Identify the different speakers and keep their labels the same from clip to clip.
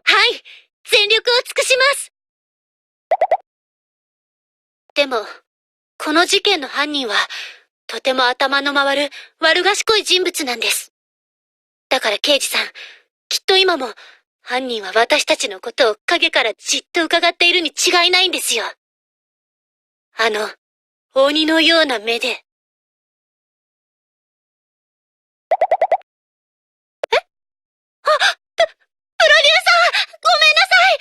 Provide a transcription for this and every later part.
Speaker 1: はい、全力を尽くします。でも、この事件の犯人は、とても頭の回る悪賢い人物なんです。だから刑事さん、きっと今も、犯人は私たちのことを影からじっと伺っているに違いないんですよ。鬼のような目で。プロデューサー、ごめんなさい。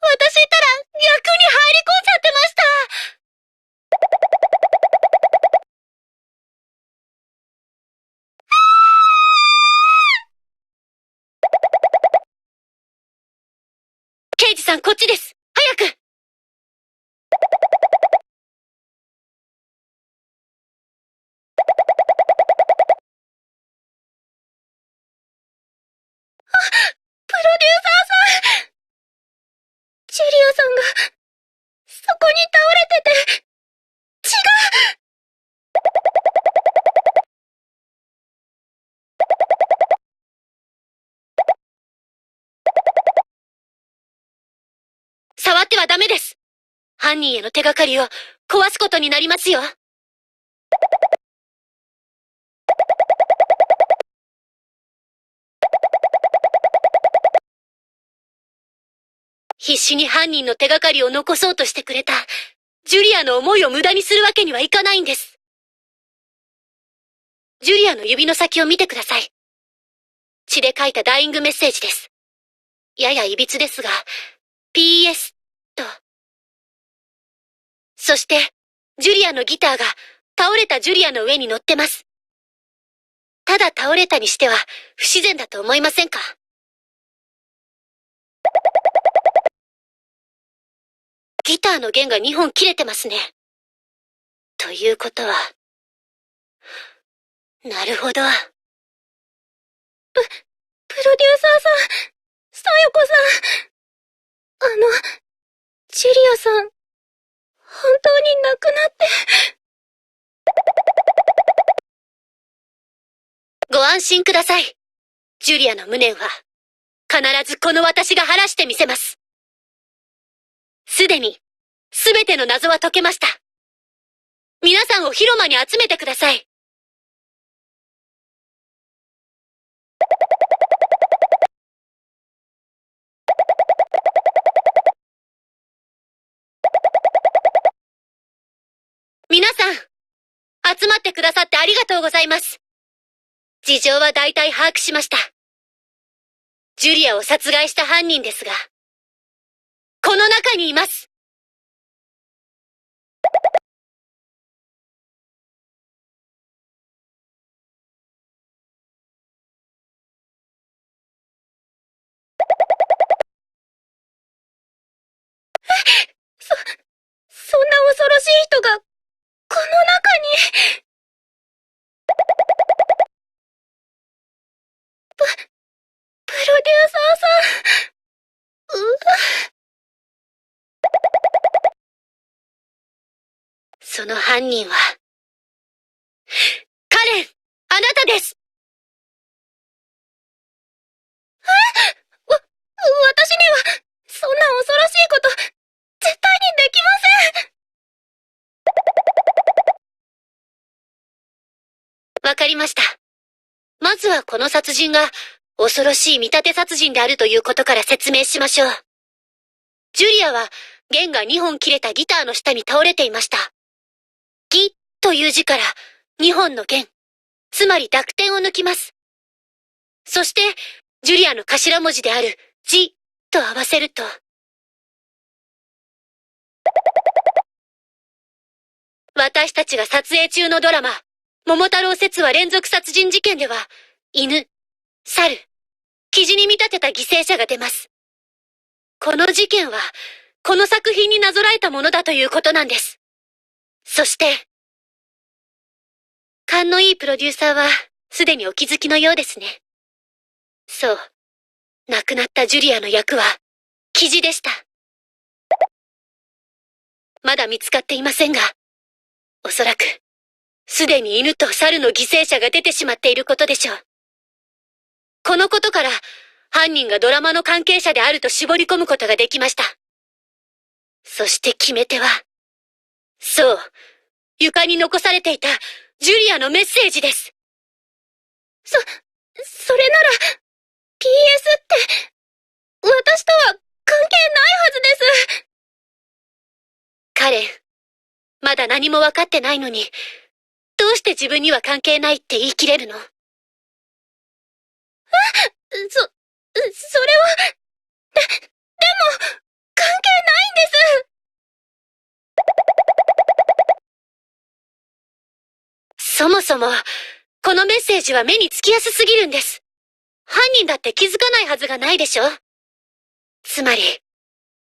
Speaker 1: 私ったら役に入り込んじゃってました。刑事さんこっちです。早く。プロデューサーさん。ジュリアさんが、そこに倒れてて、血が。触ってはダメです。犯人への手がかりを壊すことになりますよ。必死に犯人の手がかりを残そうとしてくれた、ジュリアの思いを無駄にするわけにはいかないんです。ジュリアの指の先を見てください。血で書いたダイイングメッセージです。やや歪ですが、PS と。そして、ジュリアのギターが倒れたジュリアの上に乗ってます。ただ倒れたにしては不自然だと思いませんか？ギターの弦が2本切れてますね。ということは。なるほど。プロデューサーさん、さよこさん。ジュリアさん、本当に亡くなって。ご安心ください。ジュリアの無念は、必ずこの私が晴らしてみせます。すでに、すべての謎は解けました。皆さんを広間に集めてください。皆さん、集まってくださってありがとうございます。事情は大体把握しました。ジュリアを殺害した犯人ですが、この中にいます。そんな恐ろしい人が、この中に。プロデューサーさん。その犯人は、カレン、あなたです。私には、そんな恐ろしいこと、絶対にできません。わかりました。まずはこの殺人が、恐ろしい見立て殺人であるということから説明しましょう。ジュリアは、弦が2本切れたギターの下に倒れていました。ギという字から2本の弦、つまり濁点を抜きます。そして、ジュリアの頭文字であるジと合わせると、私たちが撮影中のドラマ、桃太郎説話連続殺人事件では、犬、猿、キジに見立てた犠牲者が出ます。この事件は、この作品になぞらえたものだということなんです。そして、勘のいいプロデューサーは、すでにお気づきのようですね。そう。亡くなったジュリアの役は、キジでした。まだ見つかっていませんが、おそらく、すでに犬と猿の犠牲者が出てしまっていることでしょう。このことから、犯人がドラマの関係者であると絞り込むことができました。そして決め手は、そう、床に残されていたジュリアのメッセージです。
Speaker 2: それなら、PS って、私とは関係ないはずです。
Speaker 1: カレン、まだ何も分かってないのに、どうして自分には関係ないって言い切れるの？
Speaker 2: それは、でも、関係ないんです。
Speaker 1: そもそも、このメッセージは目につきやすすぎるんです。犯人だって気づかないはずがないでしょ？つまり、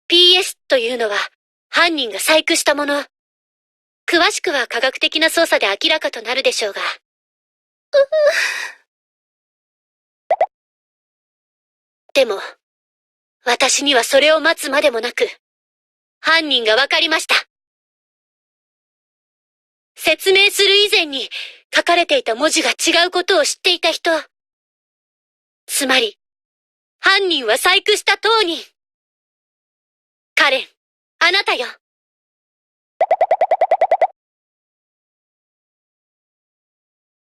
Speaker 1: PS というのは犯人が細工したもの。詳しくは科学的な捜査で明らかとなるでしょうが。でも、私にはそれを待つまでもなく、犯人がわかりました。説明する以前に書かれていた文字が違うことを知っていた人。つまり、犯人は細工した当人。カレン、あなたよ。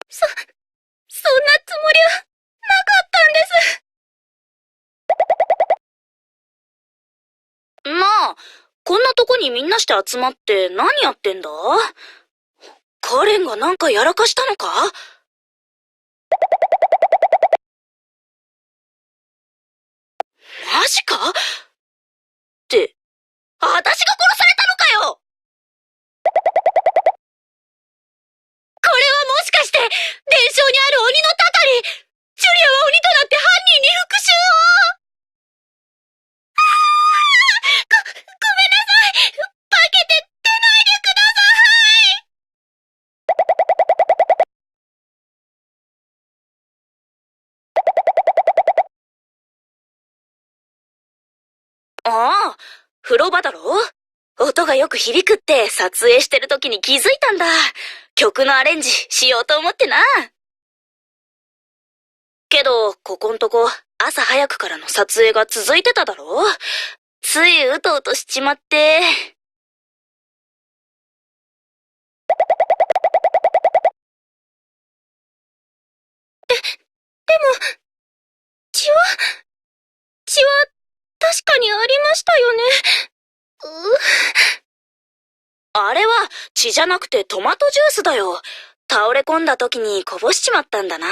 Speaker 2: そんなつもりはなかったんです。
Speaker 3: なあ、こんなとこにみんなして集まって何やってんだ？カレンがなんかやらかしたのか？マジか？って、私が殺されたのかよ！
Speaker 1: これはもしかして、伝承にある鬼のたたり！ジュリアは鬼となって犯人に復讐を！
Speaker 2: ごめんなさい。化けて出ないでくだ
Speaker 3: さい。ああ、風呂場だろ？音がよく響くって撮影してる時に気づいたんだ。曲のアレンジしようと思ってな。けど、ここんとこ朝早くからの撮影が続いてただろ？ついうとうとしちまって。
Speaker 2: でも、血は確かにありましたよね。
Speaker 3: あれは血じゃなくてトマトジュースだよ。倒れ込んだ時にこぼしちまったんだな。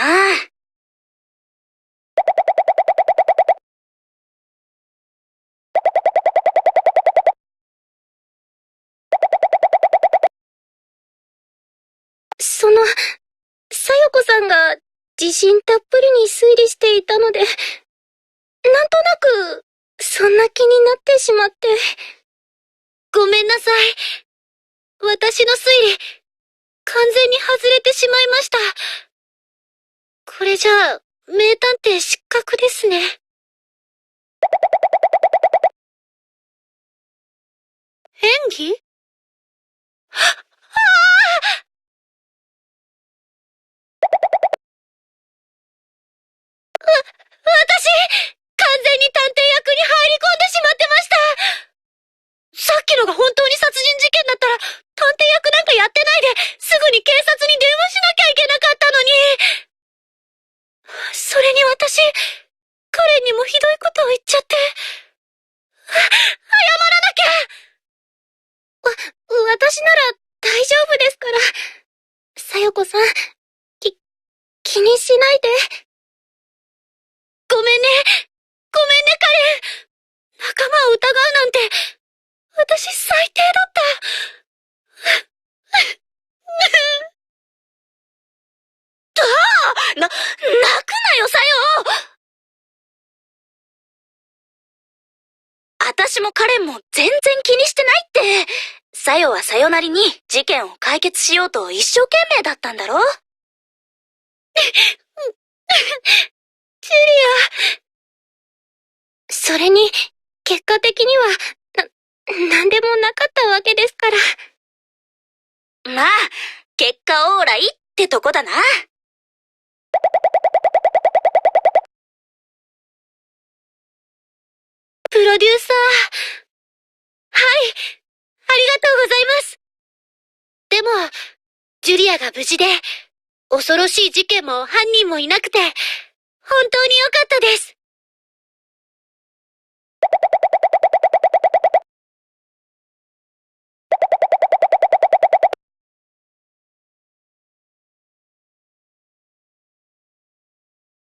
Speaker 2: さよこさんが自信たっぷりに推理していたので、なんとなく、そんな気になってしまって。
Speaker 1: ごめんなさい。私の推理、完全に外れてしまいました。これじゃあ、名探偵失格ですね。演技？私、完全に探偵役に入り込んでしまってました。さっきのが本当に殺人事件だったら、探偵役なんかやってないで、すぐに警察に電話しなきゃいけなかったのに。それに私、彼にもひどいことを言っちゃって。謝らなきゃ。
Speaker 2: 私なら大丈夫ですから。さよこさん、気にしないで。
Speaker 1: ごめんね。ごめんね、カレン。仲間を疑うなんて、私最低だった。
Speaker 3: 泣くなよ、さよ！私もカレンも全然気にしてないって。さよはさよなりに事件を解決しようと一生懸命だったんだろ？
Speaker 2: ジュリア。それに、結果的には、なんでもなかったわけですから。
Speaker 3: まあ、結果オーライってとこだな。
Speaker 1: プロデューサー。はい、ありがとうございます。でも、ジュリアが無事で、恐ろしい事件も犯人もいなくて、本当に良かったです。